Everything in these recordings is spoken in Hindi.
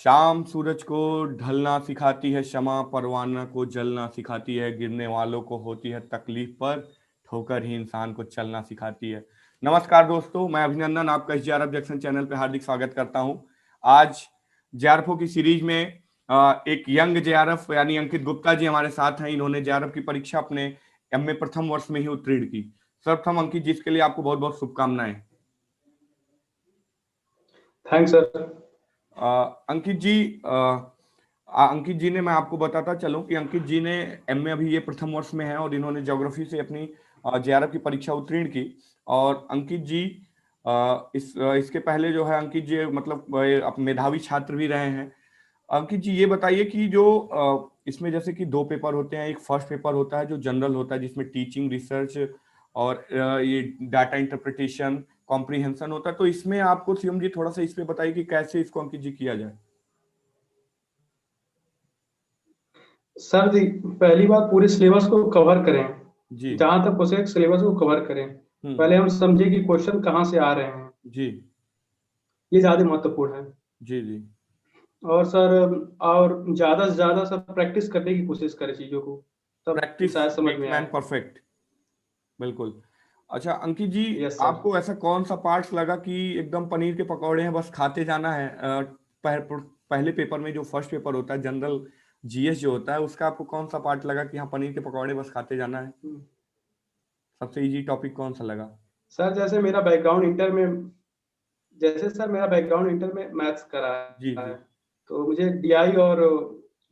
शाम सूरज को ढलना सिखाती है, क्षमा परवाना को जलना सिखाती है, गिरने वालों को होती है तकलीफ पर ठोकर ही इंसान को चलना सिखाती है। नमस्कार दोस्तों, मैं अभिनंदन आपका इस जेआरएफ जंक्शन चैनल पे हार्दिक स्वागत करता हूं। आज जेआरएफ की सीरीज में एक यंग जेआरएफ यानी अंकित गुप्ता जी हमारे साथ हैं। इन्होंने जेआरएफ की परीक्षा अपने एमए प्रथम वर्ष में ही उत्तीर्ण की। सर्वप्रथम अंकित जी, इसके लिए आपको बहुत बहुत शुभकामनाएं। Thanks sir. अंकित जी ने, मैं आपको बताता चलूं कि अंकित जी ने एमए अभी ये प्रथम वर्ष में है और इन्होंने ज्योग्राफी से अपनी जेआरएफ की परीक्षा उत्तीर्ण की। और अंकित जी इसके पहले जो है अंकित जी मतलब मेधावी छात्र भी रहे हैं। अंकित जी ये बताइए कि जो इसमें जैसे कि दो पेपर होते हैं, एक फर्स्ट पेपर होता है जो जनरल होता है जिसमें टीचिंग, रिसर्च और ये डाटा इंटरप्रिटेशन, कॉम्प्रिहेंशन होता है। तो इसमें आपको सीएम जी थोड़ा सा इस पे बताइए कि कैसे इसको अंकित जी किया जाए। सर जी, पहली बात पूरे सिलेबस को कवर करें। जी। जहां तक हो सके सिलेबस को कवर करें। पहले हम समझे कि क्वेश्चन कहाँ से आ रहे हैं, जी ये ज्यादा महत्वपूर्ण है। जी जी। और सर, और ज्यादा से ज्यादा सर प्रैक्टिस करने की कोशिश करें चीजों को, तब प्रैक्टिस शायद समझ मेक्स में मैन आए। परफेक्ट। बिल्कुल। अच्छा अंकित जी, यस सर। आपको ऐसा कौन सा पार्ट लगा कि एकदम पनीर के पकौड़े हैं, बस खाते जाना है? पहले पेपर में जो फर्स्ट पेपर होता है जनरल जीएस जो होता है, उसका आपको कौन सा पार्ट लगा कि हाँ पनीर के पकौड़े बस खाते जाना है? सबसे इजी टॉपिक कौन सा लगा? सर जैसे मेरा बैकग्राउंड इंटर में मैथ्स करा जी है, जी तो मुझे डीआई और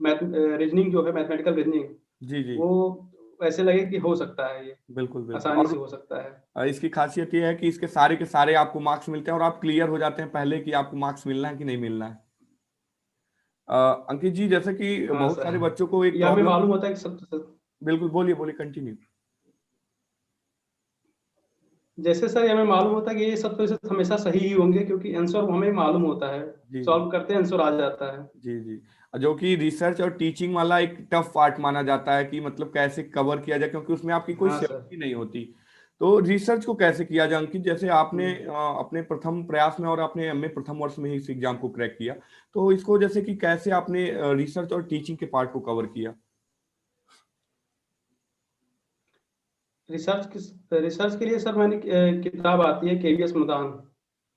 रीजनिंग जो है, मैथमेटिकल रीजनिंग, जी जी। वो ऐसे लगे कि हो सकता है, ये बिल्कुल बिल्कुल। आसानी और से हो सकता है। इसकी खासियत ये है कि इसके सारे के सारे आपको मार्क्स मिलते हैं और आप क्लियर हो जाते हैं पहले कि आपको मार्क्स मिलना है कि नहीं मिलना है। अंकित जी, जैसे कि हाँ बहुत सारे सर, बच्चों को एक ये हमें प्रॉब्लम। मालूम होता है कि सब। बिल्कुल, बोलिए बोलिए, कंटिन्यू। जैसे सर, ये हमें मालूम होता है कि ये सब तो हमेशा सही ही होंगे, क्योंकि आंसर हमें मालूम होता है, जी जी सॉल्व करते हैं आंसर आ जाता है। जी जी। जो कि रिसर्च और टीचिंग वाला एक टफ पार्ट माना जाता है कि मतलब कैसे कवर किया जाए, क्योंकि उसमें आपकी कोई हाँ सर। सेफ्टी नहीं होती। तो रिसर्च को कैसे किया जाए अंकित? जैसे आपने हम्म। अपने प्रथम प्रयास में और आपने एमए प्रथम वर्ष में ही इस एग्जाम को क्रैक किया, तो इसको जैसे कि कैसे आपने रिसर्च और टीचिंग के पार्ट को कवर किया? रिसर्च के लिए सर मैंने किताब आती है केवीएस मदान।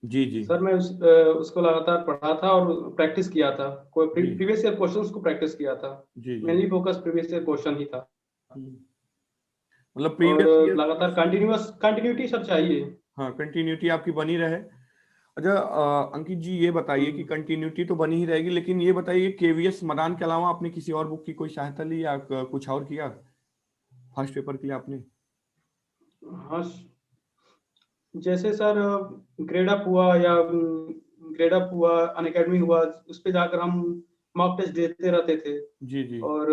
जी जी सर मैं उसको लगातार पढ़ा था और प्रैक्टिस किया था, कोई जी प्रीवियस ईयर क्वेश्चंस को प्रैक्टिस किया था। जी जी। Mainly focus previous year question ही था। हम्म। मतलब और प्रीवियस ईयर लगातार क्वेश्चन। कंटिन्यूटी सर चाहिए। हाँ, कंटिन्यूटी आपकी बनी रहे। अच्छा अंकित जी ये बताइए कि हम्म। कंटिन्यूटी तो बनी ही रहेगी, लेकिन ये बताइए केवीएस मदान के अलावा आपने किसी और बुक की कोई सहायता ली या कुछ और किया फर्स्ट पेपर के लिए आपने? हाँ, जैसे सर ग्रेड अप हुआ या अनअकैडमी हुआ, उस पे जाकर हम मॉक टेस्ट देते रहते थे। जी जी। और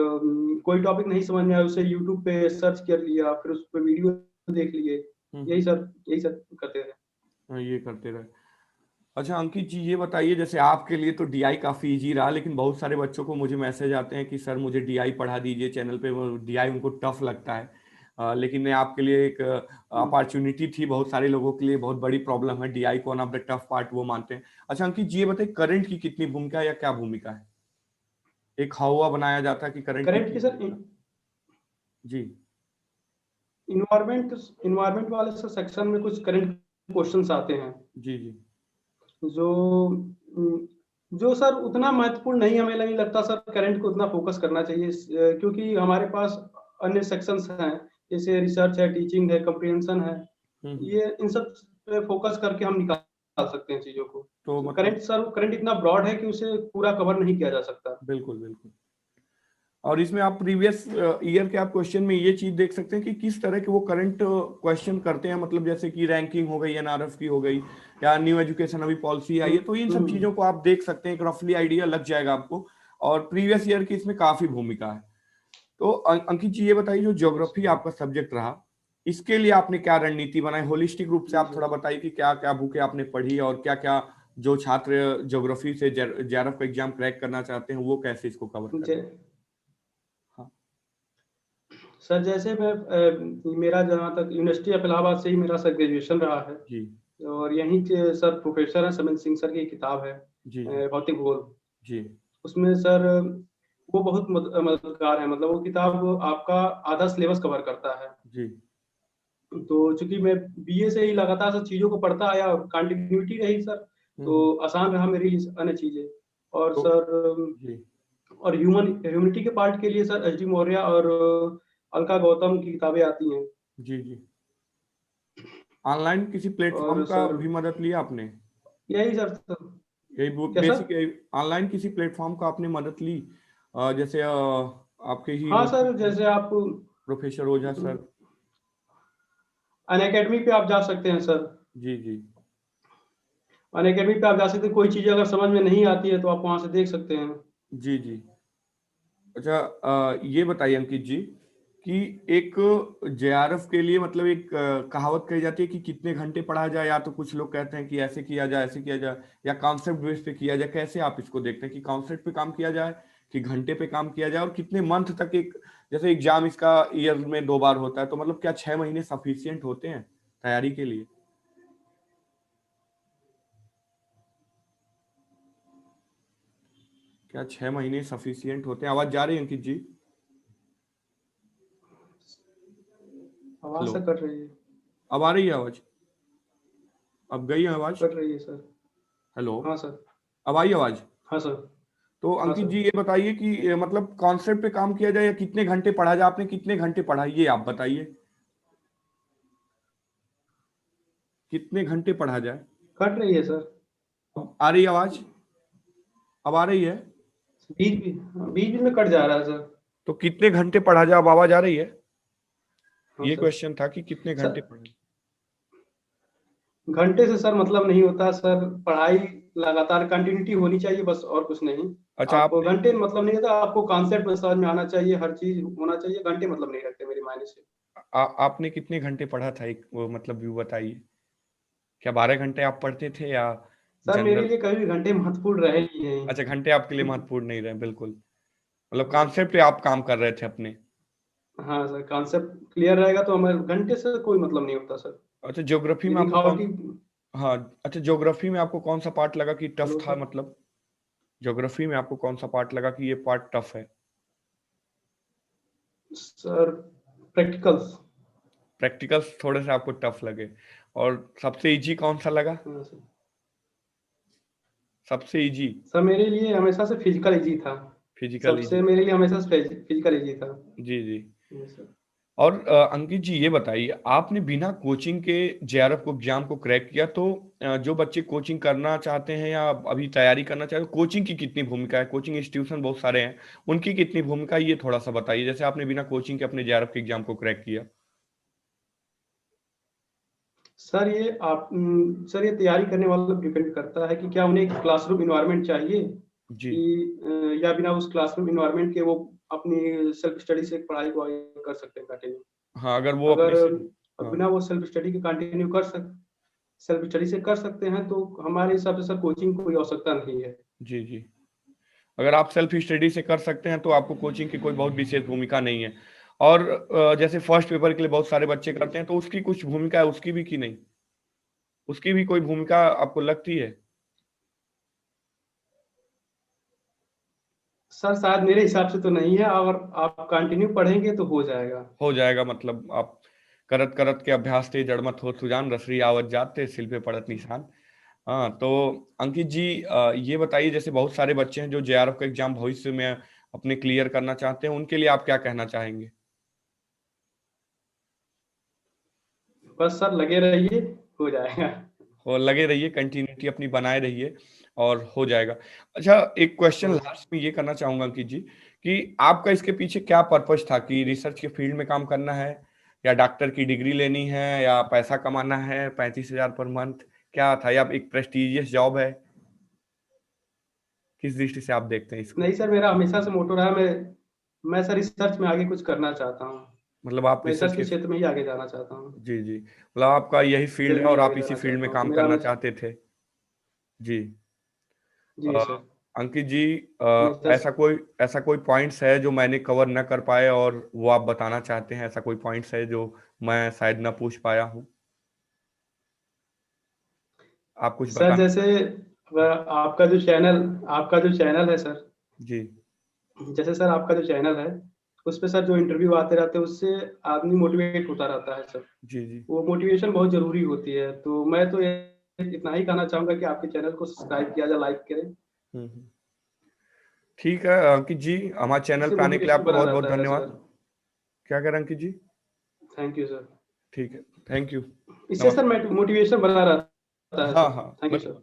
कोई टॉपिक नहीं समझ में आया, उसे यूट्यूब पे सर्च कर लिया, फिर उस पे वीडियो देख लिए। हम्म। यही सब करते थे। हाँ, ये करते रहे। अच्छा अंकित जी ये बताइए, जैसे आपके लिए तो डीआई काफी इजी रहा, लेकिन बहुत सारे बच्चों को मुझे मैसेज आते हैं कि सर मुझे डीआई पढ़ा दीजिए चैनल पे, वो डीआई उनको टफ लगता है। लेकिन ये आपके लिए एक हम्म। अपॉर्चुनिटी थी, बहुत सारे लोगों के लिए बहुत बड़ी प्रॉब्लम है, डीआई को one of the tough part वो मानते हैं। अच्छा अंकित जी ये बताइए, करंट की कितनी भूमिका है या क्या भूमिका है? एक हवा बनाया जाता है कि करंट की करंट क्या के सर, भूमिका? जी इन्वायरमेंट वाले सेक्शन में कुछ करंट क्वेश्चंस आते हैं, जी जी जो जो सर उतना महत्वपूर्ण नहीं, हमें नहीं लगता सर करंट को उतना फोकस करना चाहिए, क्योंकि हमारे पास अन्य सेक्शंस हैं, जैसे रिसर्च है, टीचिंग है, कम्प्रिहेंशन है। हम्म। ये इन सब पे फोकस करके हम निकाल सकते हैं चीजों को। तो करंट मतलब सर, करंट इतना ब्रॉड है कि उसे पूरा कवर नहीं किया जा सकता। बिल्कुल बिल्कुल। और इसमें आप प्रीवियस ईयर के आप क्वेश्चन में ये चीज देख सकते हैं कि किस तरह के वो करंट क्वेश्चन करते हैं, मतलब जैसे कि रैंकिंग हो गई, एनआरएफ की हो गई, या न्यू एजुकेशन अभी पॉलिसी आई है, तो इन सब हम्म। चीजों को आप देख सकते हैं, एक रफली आइडिया लग जाएगा आपको। और प्रीवियस ईयर की इसमें काफी भूमिका है। तो अंकित जी ये बताइए, जो ज्योग्राफी आपका सब्जेक्ट रहा, इसके लिए आपने क्या रणनीति बनाई? होलिस्टिक रूप से जी आप सर। थोड़ा बताइए कि क्या क्या बुकें आपने पढ़ी और क्या क्या जो छात्र ज्योग्राफी से जेआरएफ का एग्जाम क्रैक करना चाहते हैं वो कैसे इसको कवर करें? जै- हाँ सर जैसे मेरा जहाँ तक यूनिवर्सिटी ऑफ इलाहाबाद से ही मेरा सर ग्रेजुएशन रहा है, जी और यहीं के सर प्रोफेसर हैं, समित सिंह सर की किताब है जी जी भौतिक भूगोल। जी उसमें सर वो बहुत मददगार है, मतलब वो किताब आपका आधा सिलेबस कवर करता है। जी। तो चूँकि मैं बीए से ही लगातार सब चीज़ों को पढ़ता आया और कंटिन्यूटी रही सर, हम्म। तो आसान रहा मेरे लिए अन्य चीज़ें। और तो सर जी और ह्यूमैनिटी के पार्ट के लिए सर एच डी मौर्य और अलका गौतम की किताबें आती हैं। जी। जी। ऑनलाइन किसी प्लेटफॉर्म और का सर भी मदद लिया आपने? यही सर यही क्या सर? बेसिक ऑनलाइन किसी प्लेटफॉर्म का आपने मदद ली? जैसे आपके ही हाँ मतलब सर, जैसे आप प्रोफेसर ओझा सर। अनअकैडमी पे आप जा सकते हैं सर। जी जी। अनअकैडमी पे आप जा सकते हैं, कोई चीज़ें अगर समझ में नहीं आती है तो आप वहाँ से देख सकते हैं। जी जी। अच्छा, ये बताइए अंकित जी कि एक जेआरएफ के लिए मतलब एक कहावत कही जाती है कि कितने घंटे पढ़ा जाए, या तो कुछ लोग कहते हैं कि ऐसे किया जाए, ऐसे किया जाए, या कॉन्सेप्ट बेस पे किया जाए। कैसे आप इसको देखते हैं कि कॉन्सेप्ट पे काम किया जाए कि घंटे पे काम किया जाए, और कितने मंथ तक एक, जैसे एग्जाम इसका ईयर में 2 बार होता है, तो मतलब क्या 6 महीने सफिशियंट होते हैं तैयारी के लिए? क्या 6 महीने सफिशियंट होते हैं? आवाज जा रही है अंकित जी? आवाज़ हेलो, सर कट रही है। अब आ रही है आवाज? अब गई है आवाज? कट रही है सर। हेलो, हाँ सर। अब आई आवाज? हाँ सर। तो हाँ अंकित सर। जी ये बताइए कि मतलब कॉन्सेप्ट पे काम किया जाए या कितने घंटे पढ़ा जाए? आपने कितने घंटे पढ़ा ये आप बताइए, कितने घंटे पढ़ा जाए? कट रही है सर। अब आ रही है आवाज? अब आ रही है? बीच-बीच में कट जा रहा है सर। तो कितने घंटे पढ़ा जाए? अब आवाज आ रही है? हाँ ये सर। क्वेश्चन था कि कितने घंटे सर पढ़े। घंटे से सर मतलब नहीं होता सर, पढ़ाई लगातार कंटिन्यूटी होनी चाहिए बस, और कुछ नहीं। अच्छा, आप आपने घंटे मतलब नहीं होता, आपको कॉन्सेप्ट में समझ में आना चाहिए, हर चीज़ होना चाहिए, घंटे मतलब नहीं रखते मेरे मायने से। आपने कितने घंटे पढ़ा था, एक वो मतलब व्यू बताइए। क्या 12 घंटे आप पढ़ते थे या सर मेरे जनरल? लिए कभी भी घंटे महत्वपूर्ण रहे ही अच्छा, नहीं। घंटे आपके लिए महत्वपूर्ण नहीं रहे, बिल्कुल। मतलब कॉन्सेप्ट पे आप काम कर रहे थे अपने। हाँ सर, कॉन्सेप्ट क्लियर रहेगा तो हमारे घंटे से कोई मतलब नहीं होता सर। अच्छा, ज्योग्राफी ये में आपको कौन, दिखावटी। हाँ, अच्छा ज्योग्राफी में आपको कौन सा पार्ट लगा कि टफ हेलो था? सर। मतलब ज्योग्राफी में आपको कौन सा पार्ट लगा कि ये पार्ट टफ है? Sir practicals. प्रैक्टिकल्स थोड़े से आपको टफ लगे, और सबसे इजी कौन सा लगा? हाँ सर। सबसे इजी सर मेरे लिए हमेशा से फिजिकल इजी था। फिजिकल सबसे इजी। मेरे लिए हमेशा से फिजिकल इजी था। जी जी। Yes sir. और अंकित जी ये बताइए, आपने बिना कोचिंग के जेआरएफ को एग्जाम को क्रैक किया, तो जो बच्चे कोचिंग करना चाहते हैं या अभी तैयारी करना चाहते हैं, कोचिंग की कितनी भूमिका है? कोचिंग इंस्टीट्यूशन बहुत सारे हैं, उनकी कितनी भूमिका है ये थोड़ा सा बताइए, जैसे आपने बिना कोचिंग के अपने जेआरएफ के एग्जाम को क्रैक किया। सर ये तैयारी करने वालों पर डिपेंड करता है कि क्या उन्हें एक क्लासरूम एनवायरनमेंट चाहिए, जी। कि या बिना उस क्लासरूम एनवायरनमेंट के वो अपनी सेल्फ स्टडी से पढ़ाई को आगे कर सकते हैं कंटिन्यू। हाँ, अगर वो अपने अगर से, हाँ। बिना वो सेल्फ स्टडी के कंटिन्यू सेल्फ स्टडी से कर सकते हैं तो हमारे हिसाब से सर कोचिंग की कोई आवश्यकता नहीं है। जी जी। अगर आप सेल्फ स्टडी से कर सकते हैं तो आपको कोचिंग की कोई बहुत विशेष भूमिका नहीं है। और जैसे फर्स्ट पेपर के लिए बहुत सारे बच्चे जी करते हैं, तो उसकी कुछ भूमिका है उसकी भी, कि नहीं? उसकी भी कोई भूमिका आपको लगती है? सर शायद मेरे हिसाब से तो नहीं है, अगर आप कंटिन्यू पढ़ेंगे तो हो जाएगा। हो जाएगा, मतलब आप करत करत के अभ्यास ते जड़मत हो सुजान, रसरी आवत जाते सिल पे पड़त निशान। हाँ, तो अंकित जी ये बताइए, जैसे बहुत सारे बच्चे हैं जो जेआरएफ का एग्जाम भविष्य में अपने क्लियर करना चाहते हैं, उनके लिए आप क्या कहना चाहेंगे? बस सर लगे रहिए, हो जाएगा। और लगे रहिए, कंटिन्यूटी अपनी बनाए रहिए, और हो जाएगा। अच्छा, एक क्वेश्चन हाँ सर। लास्ट में ये करना चाहूंगा अंकित जी कि आपका इसके पीछे क्या पर्पस था, कि रिसर्च के फील्ड में काम करना है, या डॉक्टर की डिग्री लेनी है, या पैसा कमाना है 35,000 पर मंथ, क्या था, या एक प्रेस्टिजियस जॉब है? किस दृष्टि से आप देखते हैं इसको? नहीं सर, मेरा हमेशा से मोटो रहा है, मैं सर रिसर्च में आगे कुछ करना चाहता हूँ। मतलब आप मैं रिसर्च रिसर्च के के, क्षेत्र में ही आगे जाना चाहता हूँ। जी जी, मतलब आपका यही फील्ड है क्षेत्र में और ही आप आगे इसी जाना फील्ड में चाहता हूँ, तो काम मेरा करना हमेशा। चाहते थे। जी। जी अ, सर। अंकित जी, हमेशा से। ऐसा कोई पॉइंट्स है जो मैंने कवर न कर पाए और वो आप बताना चाहते हैं? ऐसा कोई पॉइंट्स है जो मैं शायद न पूछ पाया हूँ? आप कुछ सर बताना? जैसे आपका जो चैनल है सर, जी जैसे सर आपका जो चैनल है, उस पे सर जो इंटरव्यू आते रहते हैं, उससे आदमी मोटिवेट होता रहता है सर। जी जी। वो मोटिवेशन बहुत ज़रूरी होती है। तो मैं तो ये इतना ही कहना चाहूँगा कि आपके चैनल को सब्सक्राइब किया जाए, लाइक करें। हम्म। ठीक है अंकित जी, हमारे चैनल इससे पे आने के लिए मोटिवेशन आपका बना बहुत बहुत रहता है धन्यवाद। सर। क्या कह रहे हैं Ankit ji? Thank you sir. ठीक है, थैंक यू। इससे सर नमस्कार। मोटिवेशन बना रहता है हाँ सर। हाँ, थैंक यू मैं सर।